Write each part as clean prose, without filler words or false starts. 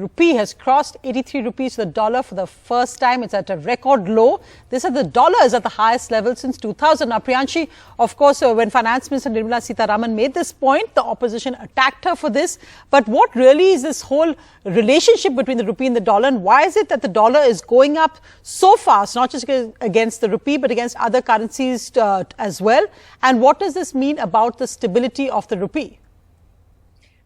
rupee has crossed 83 rupees to the dollar for the first time. It's at a record low. This is the dollar is at the highest level since 2000. Now, Priyanshi, of course, when Finance Minister Nirmala Sitharaman made this point, the opposition attacked her for this. But what really is this whole relationship between the rupee and the dollar, and why is it that the dollar is going up so fast, not just against the rupee, but against other currencies as well? And what does this mean about the stability of the rupee?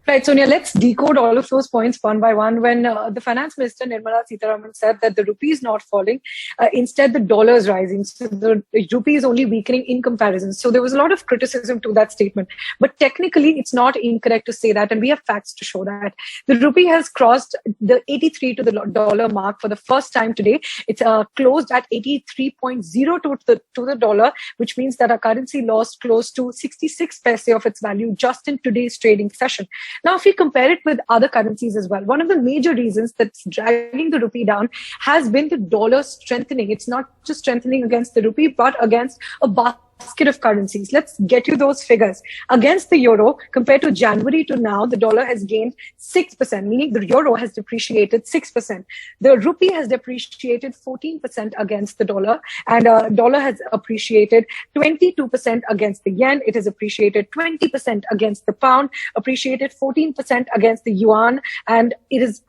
Right, Sonia, let's decode all of those points one by one. When the Finance Minister Nirmala Sitharaman said that the rupee is not falling, instead the dollar is rising. So the rupee is only weakening in comparison. So there was a lot of criticism to that statement. But technically, it's not incorrect to say that, and we have facts to show that. The rupee has crossed the 83 to the dollar mark for the first time today. It's closed at 83.02 to the dollar, which means that our currency lost close to 66 paise of its value just in today's trading session. Now, if we compare it with other currencies as well, one of the major reasons that's dragging the rupee down has been the dollar strengthening. It's not just strengthening against the rupee, but against a basket of currencies. Let's get you those figures. Against the euro, compared to January to now, the dollar has gained 6%, meaning the euro has depreciated 6%. The rupee has depreciated 14% against the dollar, and dollar has appreciated 22% against the yen. It has appreciated 20% against the pound, appreciated 14% against the yuan, and it is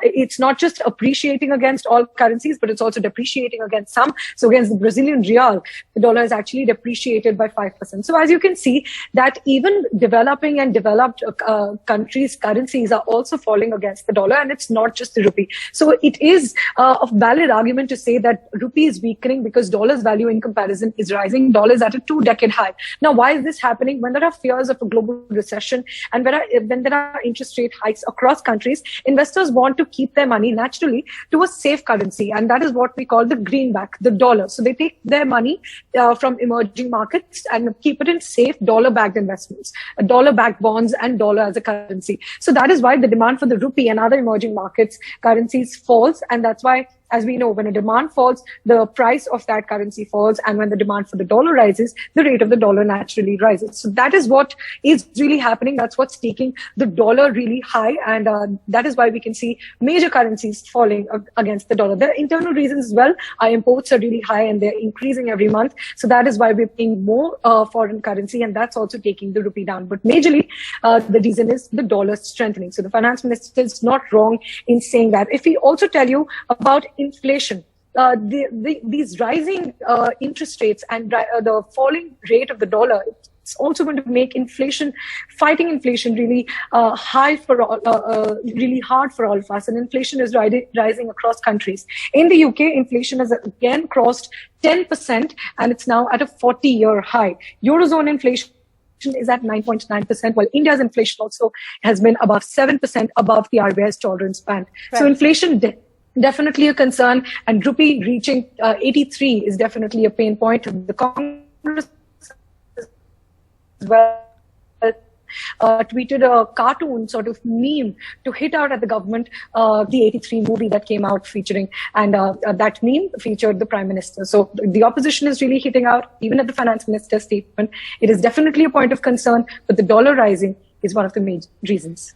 it's not just appreciating against all currencies, but it's also depreciating against some. So against the Brazilian real, the dollar is actually depreciated by 5%. So as you can see, that even developing and developed countries' currencies are also falling against the dollar, and it's not just the rupee. So it is a valid argument to say that rupee is weakening because dollar's value in comparison is rising. Dollar is at a 2-decade high. Now, why is this happening? When there are fears of a global recession and when there are interest rate hikes across countries, investors want to keep their money naturally to a safe currency, and that is what we call the greenback, the dollar. So they take their money from emerging markets and keep it in safe dollar-backed investments, dollar-backed bonds and dollar as a currency. So that is why the demand for the rupee and other emerging markets currencies falls, and that's why, as we know, when a demand falls, the price of that currency falls. And when the demand for the dollar rises, the rate of the dollar naturally rises. So that is what is really happening. That's what's taking the dollar really high. And that is why we can see major currencies falling against the dollar. There are internal reasons as well. Our imports are really high and they're increasing every month. So that is why we're paying more foreign currency. And that's also taking the rupee down. But majorly, the reason is the dollar strengthening. So the finance minister is not wrong in saying that. If we also tell you about inflation, these rising interest rates and the falling rate of the dollar, it's also going to make fighting inflation really really hard for all of us. And inflation is rising across countries. In the UK, inflation has again crossed 10%, and it's now at a 40-year high. Eurozone inflation is at 9.9%, while India's inflation also has been above 7% above the RBI's tolerance band. Right. So inflation definitely a concern, and rupee reaching 83 is definitely a pain point. The Congress as well tweeted a cartoon sort of meme to hit out at the government, the 83 movie that came out featuring, and that meme featured the Prime Minister. So the opposition is really hitting out, even at the Finance Minister's statement. It is definitely a point of concern, but the dollar rising is one of the major reasons.